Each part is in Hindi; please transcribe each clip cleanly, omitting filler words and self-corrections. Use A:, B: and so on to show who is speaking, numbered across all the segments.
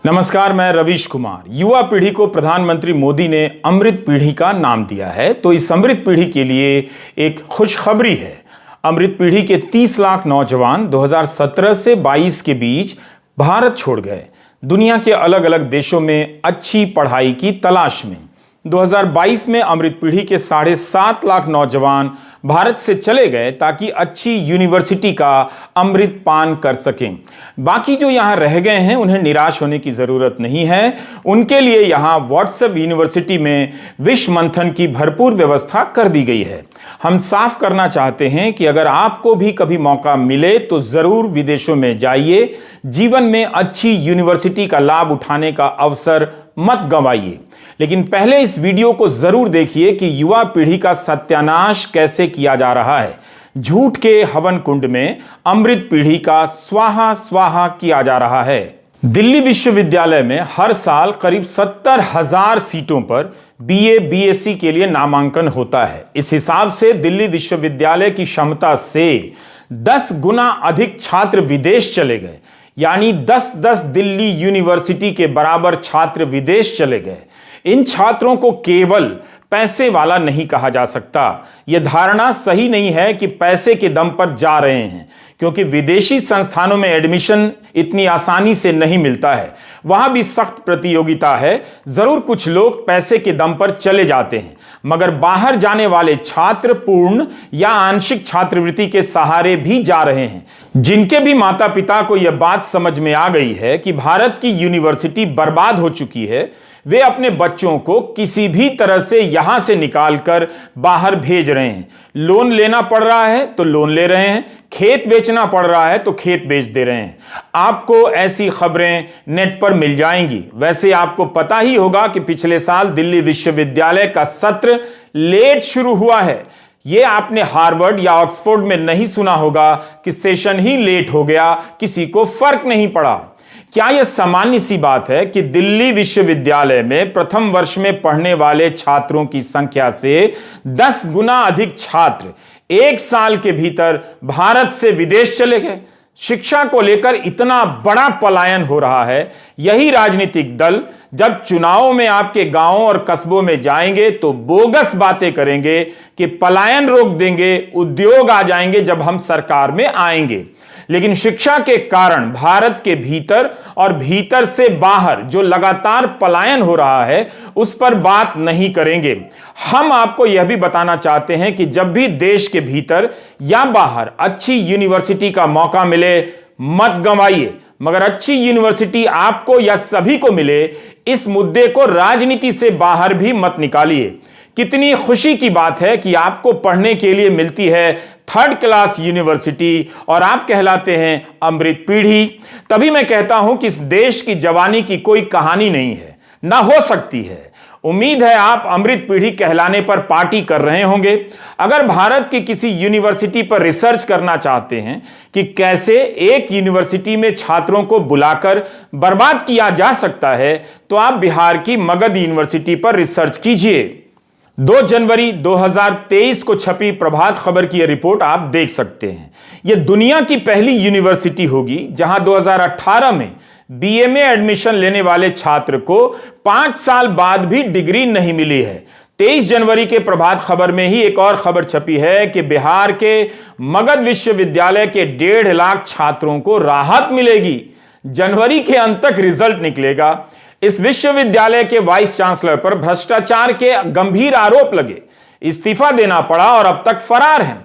A: नमस्कार, मैं रवीश कुमार। युवा पीढ़ी को प्रधानमंत्री मोदी ने अमृत पीढ़ी का नाम दिया है, तो इस अमृत पीढ़ी के लिए एक खुशखबरी है। अमृत पीढ़ी के 30 लाख नौजवान 2017 से 22 के बीच भारत छोड़ गए, दुनिया के अलग अलग देशों में अच्छी पढ़ाई की तलाश में। 2022 में अमृत पीढ़ी के 7.5 लाख नौजवान भारत से चले गए ताकि अच्छी यूनिवर्सिटी का अमृत पान कर सकें। बाकी जो यहां रह गए हैं उन्हें निराश होने की जरूरत नहीं है। उनके लिए यहां व्हाट्सएप यूनिवर्सिटी में विश्व मंथन की भरपूर व्यवस्था कर दी गई है। हम साफ करना चाहते हैं कि अगर आपको भी कभी मौका मिले तो जरूर विदेशों में जाइए। जीवन में अच्छी यूनिवर्सिटी का लाभ उठाने का अवसर मत गंवाइए। लेकिन पहले इस वीडियो को जरूर देखिए कि युवा पीढ़ी का सत्यानाश कैसे किया जा रहा है। झूठ के हवन कुंड में अमृत पीढ़ी का स्वाहा स्वाहा किया जा रहा है। दिल्ली विश्वविद्यालय में हर साल करीब 70,000 सीटों पर बीए बीएससी के लिए नामांकन होता है। इस हिसाब से दिल्ली विश्वविद्यालय की क्षमता से 10 गुना अधिक छात्र विदेश चले गए, यानी 10-10 दिल्ली यूनिवर्सिटी के बराबर छात्र विदेश चले गए। इन छात्रों को केवल पैसे वाला नहीं कहा जा सकता। यह धारणा सही नहीं है कि पैसे के दम पर जा रहे हैं, क्योंकि विदेशी संस्थानों में एडमिशन इतनी आसानी से नहीं मिलता है। वहां भी सख्त प्रतियोगिता है। जरूर कुछ लोग पैसे के दम पर चले जाते हैं, मगर बाहर जाने वाले छात्र पूर्ण या आंशिक छात्रवृत्ति के सहारे भी जा रहे हैं। जिनके भी माता पिता को यह बात समझ में आ गई है कि भारत की यूनिवर्सिटी बर्बाद हो चुकी है, वे अपने बच्चों को किसी भी तरह से यहां से निकालकर बाहर भेज रहे हैं। लोन लेना पड़ रहा है तो लोन ले रहे हैं, खेत बेचना पड़ रहा है तो खेत बेच दे रहे हैं। आपको ऐसी खबरें नेट पर मिल जाएंगी। वैसे आपको पता ही होगा कि पिछले साल दिल्ली विश्वविद्यालय का सत्र लेट शुरू हुआ है। यह आपने हार्वर्ड या ऑक्सफोर्ड में नहीं सुना होगा कि सेशन ही लेट हो गया, किसी को फर्क नहीं पड़ा। क्या यह सामान्य सी बात है कि दिल्ली विश्वविद्यालय में प्रथम वर्ष में पढ़ने वाले छात्रों की संख्या से 10 गुना अधिक छात्र एक साल के भीतर भारत से विदेश चले गए? शिक्षा को लेकर इतना बड़ा पलायन हो रहा है। यही राजनीतिक दल जब चुनावों में आपके गांवों और कस्बों में जाएंगे तो बोगस बातें करेंगे कि पलायन रोक देंगे, उद्योग आ जाएंगे जब हम सरकार में आएंगे। लेकिन शिक्षा के कारण भारत के भीतर और भीतर से बाहर जो लगातार पलायन हो रहा है उस पर बात नहीं करेंगे। हम आपको यह भी बताना चाहते हैं कि जब भी देश के भीतर या बाहर अच्छी यूनिवर्सिटी का मौका मिले, मत गंवाइए। मगर अच्छी यूनिवर्सिटी आपको या सभी को मिले, इस मुद्दे को राजनीति से बाहर भी मत निकालिए। कितनी खुशी की बात है कि आपको पढ़ने के लिए मिलती है 3rd क्लास यूनिवर्सिटी और आप कहलाते हैं अमृत पीढ़ी। तभी मैं कहता हूं कि इस देश की जवानी की कोई कहानी नहीं है, ना हो सकती है। उम्मीद है आप अमृत पीढ़ी कहलाने पर पार्टी कर रहे होंगे। अगर भारत की किसी यूनिवर्सिटी पर रिसर्च करना चाहते हैं कि कैसे एक यूनिवर्सिटी में छात्रों को बुलाकर बर्बाद किया जा सकता है, तो आप बिहार की मगध यूनिवर्सिटी पर रिसर्च कीजिए। 2 जनवरी 2023 को छपी प्रभात खबर की यह रिपोर्ट आप देख सकते हैं। यह दुनिया की पहली यूनिवर्सिटी होगी जहां 2018 में बीए में एडमिशन लेने वाले छात्र को 5 साल बाद भी डिग्री नहीं मिली है। 23 जनवरी के प्रभात खबर में ही एक और खबर छपी है कि बिहार के मगध विश्वविद्यालय के 1.5 लाख छात्रों को राहत मिलेगी। जनवरी के अंत तक रिजल्ट निकलेगा। इस विश्वविद्यालय के वाइस चांसलर पर भ्रष्टाचार के गंभीर आरोप लगे, इस्तीफा देना पड़ा और अब तक फरार हैं।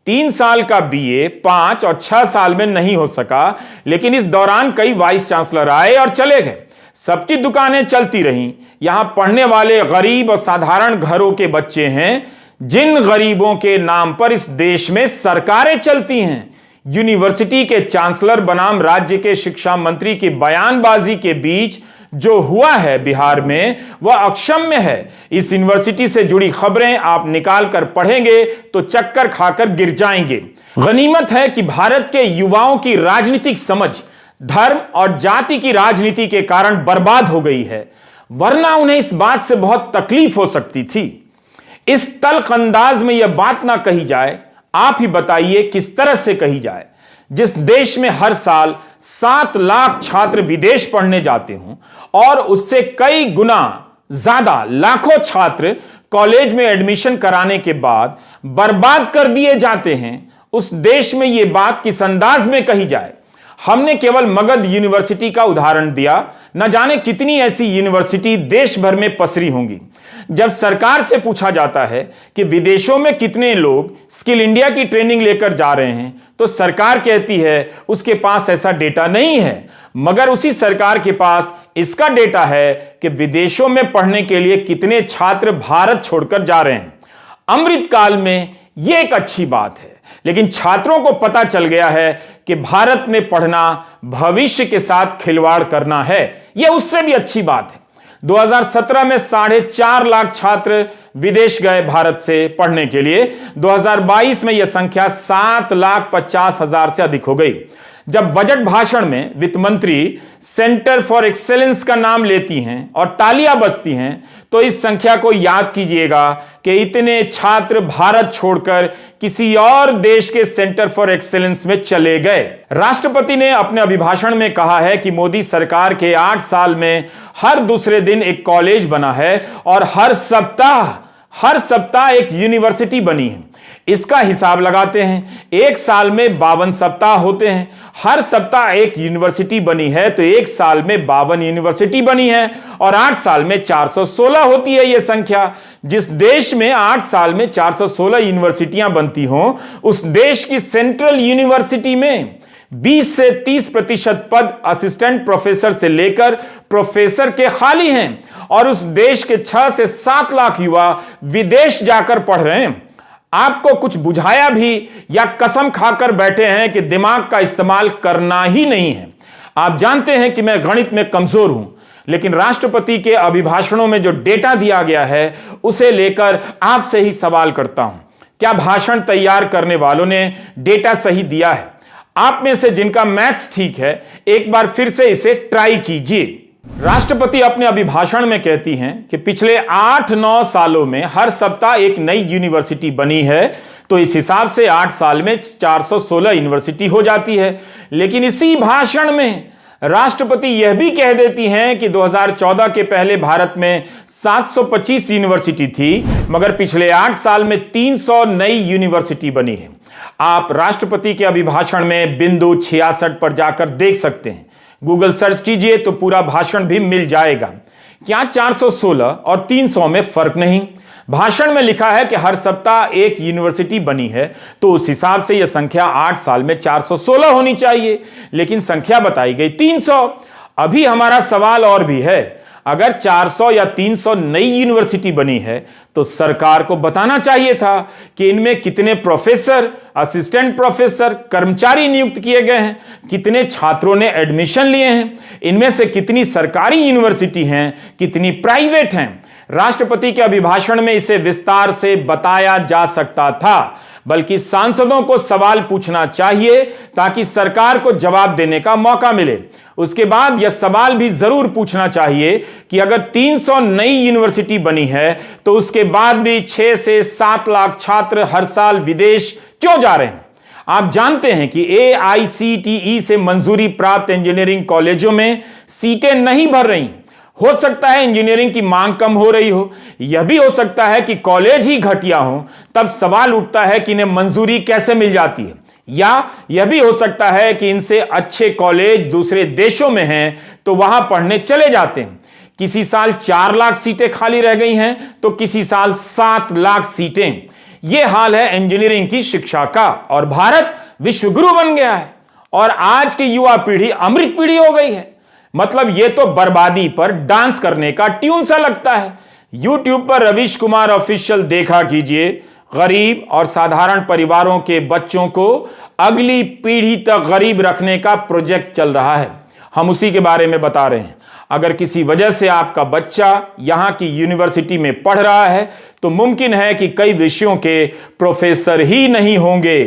A: 3 साल का बीए 5 और 6 साल में नहीं हो सका, लेकिन इस दौरान कई वाइस चांसलर आए और चले गए। सबकी दुकानें चलती रहीं। यहां पढ़ने वाले गरीब और साधारण घरों के बच्चे हैं, जिन गरीबों के नाम पर इस देश में सरकारें चलती हैं। यूनिवर्सिटी के चांसलर बनाम राज्य के शिक्षा मंत्री की बयानबाजी के बीच जो हुआ है बिहार में वह अक्षम्य है। इस यूनिवर्सिटी से जुड़ी खबरें आप निकाल कर पढ़ेंगे तो चक्कर खाकर गिर जाएंगे। गनीमत है कि भारत के युवाओं की राजनीतिक समझ धर्म और जाति की राजनीति के कारण बर्बाद हो गई है, वरना उन्हें इस बात से बहुत तकलीफ हो सकती थी। इस तल्ख अंदाज में यह बात ना कही जाए, आप ही बताइए किस तरह से कही जाए। जिस देश में हर साल 7 लाख छात्र विदेश पढ़ने जाते हों और उससे कई गुना ज्यादा लाखों छात्र कॉलेज में एडमिशन कराने के बाद बर्बाद कर दिए जाते हैं, उस देश में यह बात किस अंदाज में कही जाए। हमने केवल मगध यूनिवर्सिटी का उदाहरण दिया, न जाने कितनी ऐसी यूनिवर्सिटी देश भर में पसरी होंगी। जब सरकार से पूछा जाता है कि विदेशों में कितने लोग स्किल इंडिया की ट्रेनिंग लेकर जा रहे हैं, तो सरकार कहती है उसके पास ऐसा डेटा नहीं है, मगर उसी सरकार के पास इसका डेटा है कि विदेशों में पढ़ने के लिए कितने छात्र भारत छोड़कर जा रहे हैं। अमृतकाल में यह एक अच्छी बात है, लेकिन छात्रों को पता चल गया है कि भारत में पढ़ना भविष्य के साथ खिलवाड़ करना है। यह उससे भी अच्छी बात है। 2017 में 4.5 लाख छात्र विदेश गए भारत से पढ़ने के लिए। 2022 में यह संख्या 7,50,000 से अधिक हो गई। जब बजट भाषण में वित्त मंत्री सेंटर फॉर एक्सेलेंस का नाम लेती हैं और तालियां बजती हैं, तो इस संख्या को याद कीजिएगा कि इतने छात्र भारत छोड़कर किसी और देश के सेंटर फॉर एक्सेलेंस में चले गए। राष्ट्रपति ने अपने अभिभाषण में कहा है कि मोदी सरकार के 8 साल में हर दूसरे दिन एक कॉलेज बना है और हर सप्ताह एक यूनिवर्सिटी बनी है। इसका हिसाब लगाते हैं, एक साल में 52 सप्ताह होते हैं। हर सप्ताह एक यूनिवर्सिटी बनी है तो एक साल में 52 यूनिवर्सिटी बनी है और 8 साल में 416 होती है यह संख्या। जिस देश में 8 साल में 416 यूनिवर्सिटियां बनती हों, उस देश की सेंट्रल यूनिवर्सिटी में 20 से 30% पद असिस्टेंट प्रोफेसर से लेकर प्रोफेसर के खाली हैं और उस देश के 6 से 7 लाख युवा विदेश जाकर पढ़ रहे हैं। आपको कुछ बुझाया भी या कसम खाकर बैठे हैं कि दिमाग का इस्तेमाल करना ही नहीं है। आप जानते हैं कि मैं गणित में कमजोर हूं, लेकिन राष्ट्रपति के अभिभाषणों में जो डेटा दिया गया है उसे लेकर आपसे ही सवाल करता हूं, क्या भाषण तैयार करने वालों ने डेटा सही दिया है? आप में से जिनका मैथ्स ठीक है, एक बार फिर से इसे ट्राई कीजिए। राष्ट्रपति अपने अभिभाषण में कहती हैं कि पिछले 8-9 सालों में हर सप्ताह एक नई यूनिवर्सिटी बनी है, तो इस हिसाब से 8 साल में 416 यूनिवर्सिटी हो जाती है। लेकिन इसी भाषण में राष्ट्रपति यह भी कह देती हैं कि 2014 के पहले भारत में 725 यूनिवर्सिटी थी, मगर पिछले 8 साल में 300 नई यूनिवर्सिटी बनी है। आप राष्ट्रपति के अभिभाषण में बिंदु 66 पर जाकर देख सकते हैं। गूगल सर्च कीजिए तो पूरा भाषण भी मिल जाएगा। क्या 416 और 300 में फर्क नहीं? भाषण में लिखा है कि हर सप्ताह एक यूनिवर्सिटी बनी है, तो उस हिसाब से यह संख्या 8 साल में 416 होनी चाहिए, लेकिन संख्या बताई गई 300। अभी हमारा सवाल और भी है, अगर 400 या 300 नई यूनिवर्सिटी बनी है तो सरकार को बताना चाहिए था कि इनमें कितने प्रोफेसर, असिस्टेंट प्रोफेसर, कर्मचारी नियुक्त किए गए हैं, कितने छात्रों ने एडमिशन लिए हैं, इनमें से कितनी सरकारी यूनिवर्सिटी हैं, कितनी प्राइवेट हैं। राष्ट्रपति के अभिभाषण में इसे विस्तार से बताया जा सकता था, बल्कि सांसदों को सवाल पूछना चाहिए ताकि सरकार को जवाब देने का मौका मिले। उसके बाद यह सवाल भी जरूर पूछना चाहिए कि अगर 300 नई यूनिवर्सिटी बनी है तो उसके बाद भी 6 से 7 लाख छात्र हर साल विदेश क्यों जा रहे हैं? आप जानते हैं कि AICTE से मंजूरी प्राप्त इंजीनियरिंग कॉलेजों में सीटें नहीं भर रही। हो सकता है इंजीनियरिंग की मांग कम हो रही हो, यह भी हो सकता है कि कॉलेज ही घटिया हो। तब सवाल उठता है कि इन्हें मंजूरी कैसे मिल जाती है, या यह भी हो सकता है कि इनसे अच्छे कॉलेज दूसरे देशों में हैं तो वहां पढ़ने चले जाते हैं। किसी साल 4 लाख सीटें खाली रह गई हैं तो किसी साल 7 लाख सीटें। यह हाल है इंजीनियरिंग की शिक्षा का, और भारत विश्वगुरु बन गया है और आज की युवा पीढ़ी अमृत पीढ़ी हो गई है। मतलब यह तो बर्बादी पर डांस करने का ट्यून सा लगता है। YouTube पर रवीश कुमार ऑफिशियल देखा कीजिए। गरीब और साधारण परिवारों के बच्चों को अगली पीढ़ी तक गरीब रखने का प्रोजेक्ट चल रहा है, हम उसी के बारे में बता रहे हैं। अगर किसी वजह से आपका बच्चा यहां की यूनिवर्सिटी में पढ़ रहा है तो मुमकिन है कि कई विषयों के प्रोफेसर ही नहीं होंगे।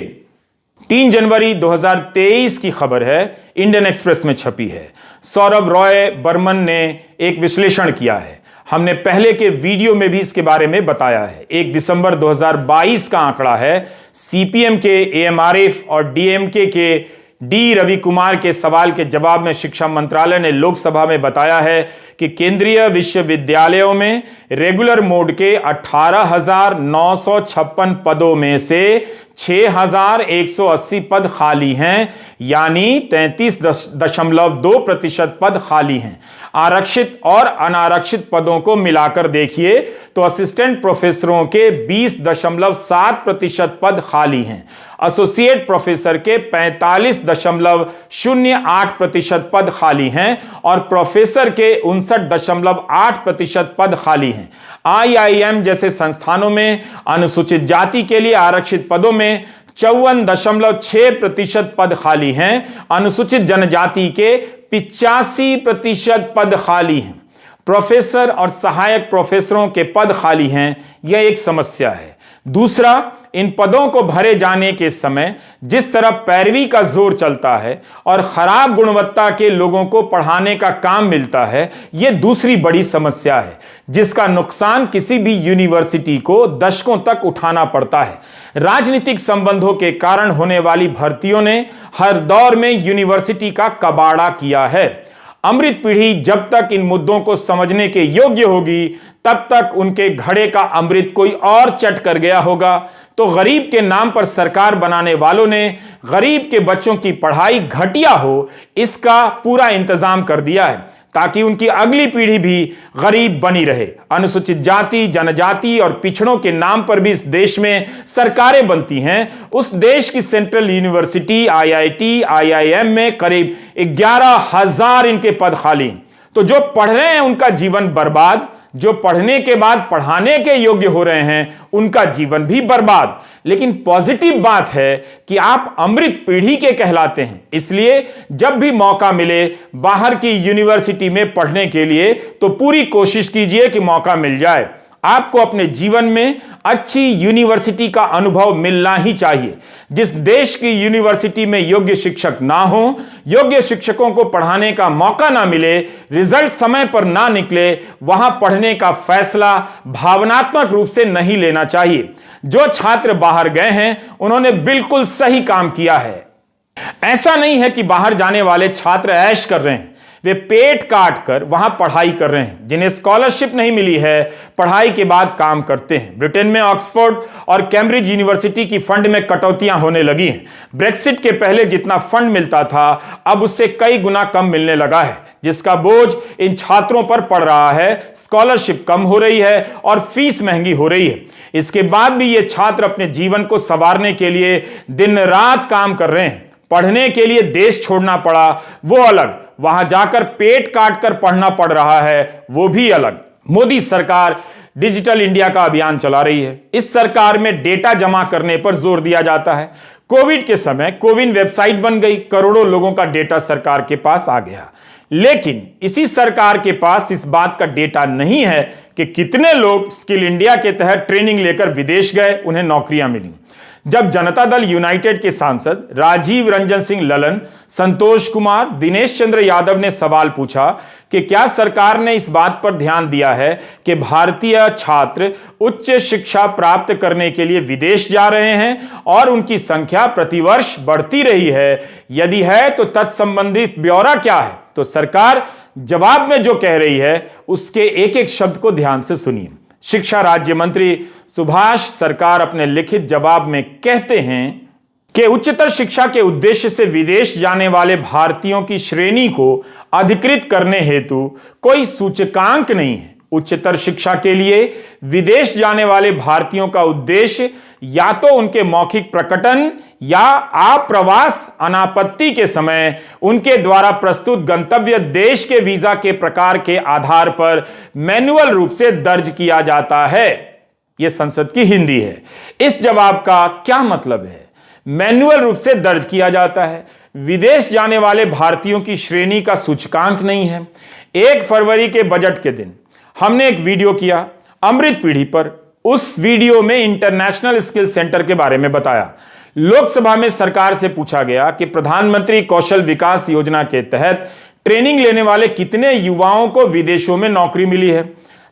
A: 3 जनवरी 2023 की खबर है, इंडियन एक्सप्रेस में छपी है। सौरभ रॉय बर्मन ने एक विश्लेषण किया है, हमने पहले के वीडियो में भी इसके बारे में बताया है। 1 दिसंबर 2022 का आंकड़ा है। CPM के, AMRF और DMK के डी रवि कुमार के सवाल के जवाब में शिक्षा मंत्रालय ने लोकसभा में बताया है कि केंद्रीय विश्वविद्यालयों में रेगुलर मोड के 18,956 पदों में से 6,180 पद खाली हैं, यानी 33.2% पद खाली हैं। आरक्षित और अनारक्षित पदों को मिलाकर देखिए तो असिस्टेंट प्रोफेसरों के 20.7% पद खाली हैं, एसोसिएट प्रोफेसर के 45.08% पद खाली हैं और प्रोफेसर के 59.8% पद खाली हैं। IIM जैसे संस्थानों में अनुसूचित जाति के लिए आरक्षित पदों में 54.6% पद खाली हैं, अनुसूचित जनजाति के 85% पद खाली हैं। प्रोफेसर और सहायक प्रोफेसरों के पद खाली हैं, यह एक समस्या है। दूसरा, इन पदों को भरे जाने के समय जिस तरह पैरवी का जोर चलता है और खराब गुणवत्ता के लोगों को पढ़ाने का काम मिलता है, यह दूसरी बड़ी समस्या है, जिसका नुकसान किसी भी यूनिवर्सिटी को दशकों तक उठाना पड़ता है। राजनीतिक संबंधों के कारण होने वाली भर्तियों ने हर दौर में यूनिवर्सिटी का कबाड़ा किया है। अमृत पीढ़ी जब तक इन मुद्दों को समझने के योग्य होगी, तब तक उनके घड़े का अमृत कोई और चट कर गया होगा। तो गरीब के नाम पर सरकार बनाने वालों ने गरीब के बच्चों की पढ़ाई घटिया हो, इसका पूरा इंतजाम कर दिया है, ताकि उनकी अगली पीढ़ी भी गरीब बनी रहे। अनुसूचित जाति, जनजाति और पिछड़ों के नाम पर भी इस देश में सरकारें बनती हैं। उस देश की सेंट्रल यूनिवर्सिटी, IIT, IIM में करीब 11,000 इनके पद खाली। तो जो पढ़ रहे हैं उनका जीवन बर्बाद, जो पढ़ने के बाद पढ़ाने के योग्य हो रहे हैं उनका जीवन भी बर्बाद। लेकिन पॉजिटिव बात है कि आप अमृत पीढ़ी के कहलाते हैं, इसलिए जब भी मौका मिले बाहर की यूनिवर्सिटी में पढ़ने के लिए तो पूरी कोशिश कीजिए कि मौका मिल जाए। आपको अपने जीवन में अच्छी यूनिवर्सिटी का अनुभव मिलना ही चाहिए। जिस देश की यूनिवर्सिटी में योग्य शिक्षक ना हो, योग्य शिक्षकों को पढ़ाने का मौका ना मिले, रिजल्ट समय पर ना निकले, वहां पढ़ने का फैसला भावनात्मक रूप से नहीं लेना चाहिए। जो छात्र बाहर गए हैं उन्होंने बिल्कुल सही काम किया है। ऐसा नहीं है कि बाहर जाने वाले छात्र ऐश कर रहे हैं, वे पेट काट कर वहां पढ़ाई कर रहे हैं। जिन्हें स्कॉलरशिप नहीं मिली है, पढ़ाई के बाद काम करते हैं। ब्रिटेन में ऑक्सफोर्ड और कैम्ब्रिज यूनिवर्सिटी की फंड में कटौतियां होने लगी हैं। ब्रेक्सिट के पहले जितना फंड मिलता था, अब उससे कई गुना कम मिलने लगा है, जिसका बोझ इन छात्रों पर पड़ रहा है। स्कॉलरशिप कम हो रही है और फीस महंगी हो रही है। इसके बाद भी ये छात्र अपने जीवन को संवारने के लिए दिन रात काम कर रहे हैं। पढ़ने के लिए देश छोड़ना पड़ा, वो अलग, वहां जाकर पेट काट कर पढ़ना पड़ रहा है, वो भी अलग। मोदी सरकार डिजिटल इंडिया का अभियान चला रही है। इस सरकार में डेटा जमा करने पर जोर दिया जाता है। कोविड के समय कोविन वेबसाइट बन गई, करोड़ों लोगों का डेटा सरकार के पास आ गया। लेकिन इसी सरकार के पास इस बात का डेटा नहीं है कि कितने लोग स्किल इंडिया के तहत ट्रेनिंग लेकर विदेश गए, उन्हें नौकरियां मिली। जब जनता दल यूनाइटेड के सांसद राजीव रंजन सिंह ललन, संतोष कुमार, दिनेश चंद्र यादव ने सवाल पूछा कि क्या सरकार ने इस बात पर ध्यान दिया है कि भारतीय छात्र उच्च शिक्षा प्राप्त करने के लिए विदेश जा रहे हैं और उनकी संख्या प्रतिवर्ष बढ़ती रही है? यदि है तो तत्संबंधित ब्यौरा क्या है? तो सरकार जवाब में जो कह रही है उसके एक एक शब्द को ध्यान से सुनिए। शिक्षा राज्य मंत्री सुभाष सरकार अपने लिखित जवाब में कहते हैं कि उच्चतर शिक्षा के उद्देश्य से विदेश जाने वाले भारतीयों की श्रेणी को अधिकृत करने हेतु कोई सूचकांक नहीं है। उच्चतर शिक्षा के लिए विदेश जाने वाले भारतीयों का उद्देश्य या तो उनके मौखिक प्रकटन या आप्रवास अनापत्ति के समय उनके द्वारा प्रस्तुत गंतव्य देश के वीजा के प्रकार के आधार पर मैन्युअल रूप से दर्ज किया जाता है। यह संसद की हिंदी है। इस जवाब का क्या मतलब है? मैन्युअल रूप से दर्ज किया जाता है। विदेश जाने वाले भारतीयों की श्रेणी का सूचकांक नहीं है। 1 फरवरी के बजट के दिन हमने एक वीडियो किया अमृत पीढ़ी पर। उस वीडियो में इंटरनेशनल स्किल सेंटर के बारे में बताया। लोकसभा में सरकार से पूछा गया कि प्रधानमंत्री कौशल विकास योजना के तहत ट्रेनिंग लेने वाले कितने युवाओं को विदेशों में नौकरी मिली है।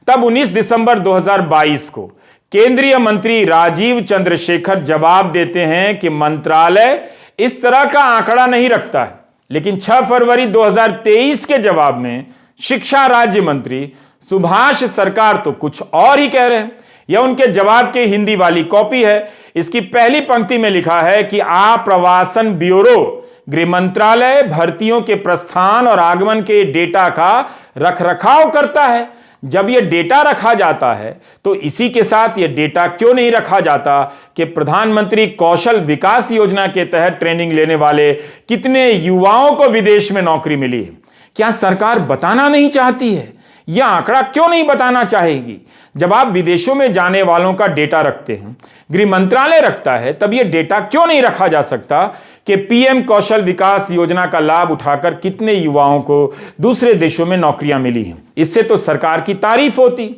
A: तब 19 दिसंबर 2022 को केंद्रीय मंत्री राजीव चंद्रशेखर जवाब देते हैं कि मंत्रालय इस तरह का आंकड़ा नहीं रखता है। लेकिन 6 फरवरी 2023 के जवाब में शिक्षा राज्य मंत्री सुभाष सरकार तो कुछ और ही कह रहे हैं। यह उनके जवाब की हिंदी वाली कॉपी है। इसकी पहली पंक्ति में लिखा है कि आप्रवासन ब्यूरो गृह मंत्रालय भर्तियों के प्रस्थान और आगमन के डेटा का रखरखाव करता है। जब यह डेटा रखा जाता है तो इसी के साथ यह डेटा क्यों नहीं रखा जाता कि प्रधानमंत्री कौशल विकास योजना के तहत ट्रेनिंग लेने वाले कितने युवाओं को विदेश में नौकरी मिली है? क्या सरकार बताना नहीं चाहती है? यह आंकड़ा क्यों नहीं बताना चाहेगी? जब आप विदेशों में जाने वालों का डेटा रखते हैं, गृह मंत्रालय रखता है, तब यह डेटा क्यों नहीं रखा जा सकता कि पीएम कौशल विकास योजना का लाभ उठाकर कितने युवाओं को दूसरे देशों में नौकरियां मिली हैं? इससे तो सरकार की तारीफ होती।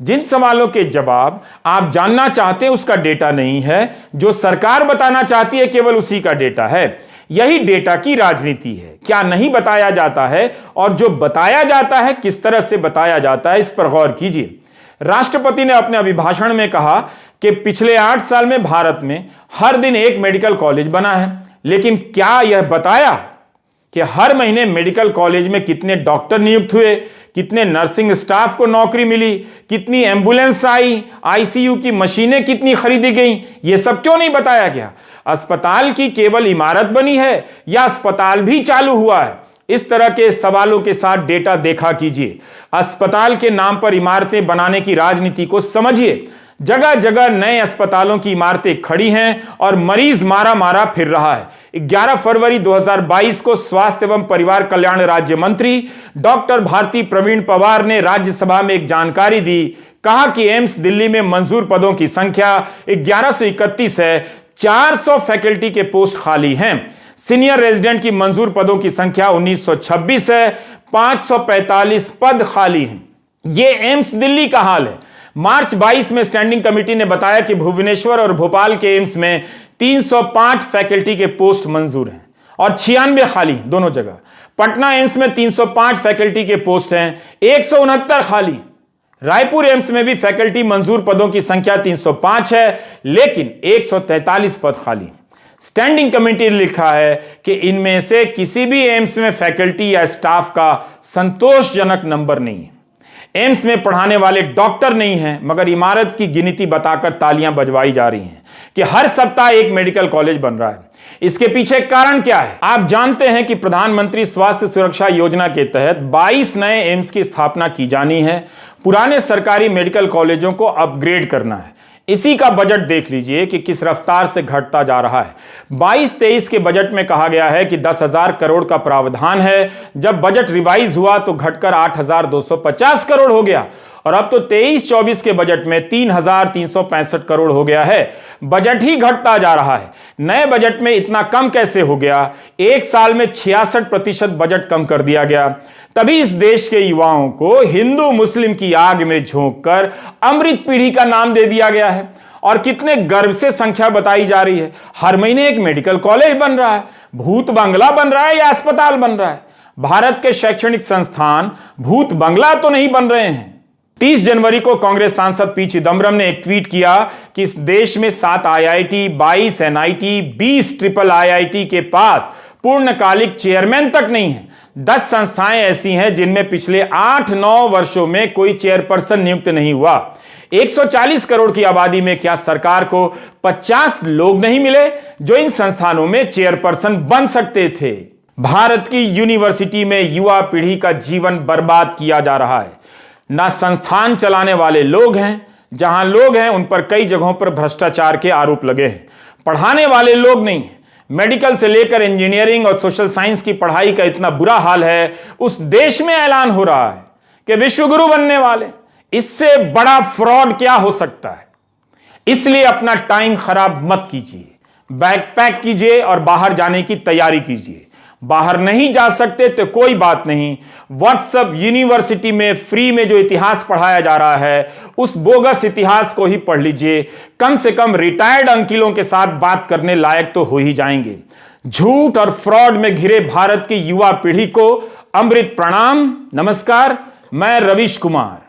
A: जिन सवालों के जवाब आप जानना चाहते हैं उसका डेटा नहीं है, जो सरकार बताना चाहती है केवल उसी का डेटा है। यही डेटा की राजनीति है। क्या नहीं बताया जाता है और जो बताया जाता है किस तरह से बताया जाता है, इस पर गौर कीजिए। राष्ट्रपति ने अपने अभिभाषण में कहा कि पिछले 8 साल में भारत में हर दिन एक मेडिकल कॉलेज बना है, लेकिन क्या यह बताया कि हर महीने मेडिकल कॉलेज में कितने डॉक्टर नियुक्त हुए, कितने नर्सिंग स्टाफ को नौकरी मिली, कितनी एम्बुलेंस आई, आईसीयू की मशीनें कितनी खरीदी गई? यह सब क्यों नहीं बताया गया? अस्पताल की केवल इमारत बनी है या अस्पताल भी चालू हुआ है? इस तरह के सवालों के साथ डेटा देखा कीजिए। अस्पताल के नाम पर इमारतें बनाने की राजनीति को समझिए। जगह जगह नए अस्पतालों की इमारतें खड़ी हैं और मरीज मारा मारा फिर रहा है। 11 फरवरी 2022 को स्वास्थ्य एवं परिवार कल्याण राज्य मंत्री डॉक्टर भारती प्रवीण पवार ने राज्यसभा में एक जानकारी दी। कहा कि एम्स दिल्ली में मंजूर पदों की संख्या 1131 है, 400 फैकल्टी के पोस्ट खाली हैं। सीनियर रेजिडेंट की मंजूर पदों की संख्या 1926 है, 545 पद खाली हैं। यह एम्स दिल्ली का हाल है। मार्च 22 में स्टैंडिंग कमेटी ने बताया कि भुवनेश्वर और भोपाल के एम्स में 305 फैकल्टी के पोस्ट मंजूर हैं और 96 खाली हैं दोनों जगह। पटना एम्स में 305 फैकल्टी के पोस्ट हैं, 169 खाली। रायपुर एम्स में भी फैकल्टी मंजूर पदों की संख्या 305 है, लेकिन 143 पद खाली। स्टैंडिंग कमेटी ने लिखा है कि इनमें से किसी भी एम्स में फैकल्टी या स्टाफ का संतोषजनक नंबर नहीं है। एम्स में पढ़ाने वाले डॉक्टर नहीं हैं, मगर इमारत की गिनती बताकर तालियां बजवाई जा रही हैं कि हर सप्ताह एक मेडिकल कॉलेज बन रहा है। इसके पीछे कारण क्या है? आप जानते हैं कि प्रधानमंत्री स्वास्थ्य सुरक्षा योजना के तहत 22 नए एम्स की स्थापना की जानी है। पुराने सरकारी मेडिकल कॉलेजों को अपग्रेड करना है। इसी का बजट देख लीजिए कि किस रफ्तार से घटता जा रहा है। 22-23 के बजट में कहा गया है कि 10,000 करोड़ का प्रावधान है। जब बजट रिवाइज हुआ तो घटकर 8,250 करोड़ हो गया और अब तो 23-24 के बजट में 3,365 करोड़ हो गया है। बजट ही घटता जा रहा है। नए बजट में इतना कम कैसे हो गया? एक साल में 66% बजट कम कर दिया गया। तभी इस देश के युवाओं को हिंदू मुस्लिम की आग में झोंककर अमृत पीढ़ी का नाम दे दिया गया है। और कितने गर्व से संख्या बताई जा रही है। हर महीने एक मेडिकल कॉलेज बन रहा है, भूत बंगला बन रहा है या अस्पताल बन रहा है। भारत के शैक्षणिक संस्थान भूत बंगला तो नहीं बन रहे हैं। 30 जनवरी को कांग्रेस सांसद पी चिदम्बरम ने एक ट्वीट किया कि इस देश में 7 IIT, 22 NIT, 20 ट्रिपल IIT के पास पूर्णकालिक चेयरमैन तक नहीं है। 10 संस्थाएं ऐसी हैं जिनमें पिछले 8-9 वर्षों में कोई चेयरपर्सन नियुक्त नहीं हुआ। 140 करोड़ की आबादी में क्या सरकार को 50 लोग नहीं मिले जो इन संस्थानों में चेयरपर्सन बन सकते थे? भारत की यूनिवर्सिटी में युवा पीढ़ी का जीवन बर्बाद किया जा रहा है। ना संस्थान चलाने वाले लोग हैं, जहां लोग हैं उन पर कई जगहों पर भ्रष्टाचार के आरोप लगे हैं। पढ़ाने वाले लोग नहीं हैं। मेडिकल से लेकर इंजीनियरिंग और सोशल साइंस की पढ़ाई का इतना बुरा हाल है, उस देश में ऐलान हो रहा है कि विश्वगुरु बनने वाले। इससे बड़ा फ्रॉड क्या हो सकता है? इसलिए अपना टाइम खराब मत कीजिए, बैग पैक कीजिए और बाहर जाने की तैयारी कीजिए। बाहर नहीं जा सकते तो कोई बात नहीं, व्हाट्सएप यूनिवर्सिटी में फ्री में जो इतिहास पढ़ाया जा रहा है उस बोगस इतिहास को ही पढ़ लीजिए। कम से कम रिटायर्ड अंकिलों के साथ बात करने लायक तो हो ही जाएंगे। झूठ और फ्रॉड में घिरे भारत की युवा पीढ़ी को अमृत प्रणाम। नमस्कार, मैं रवीश कुमार।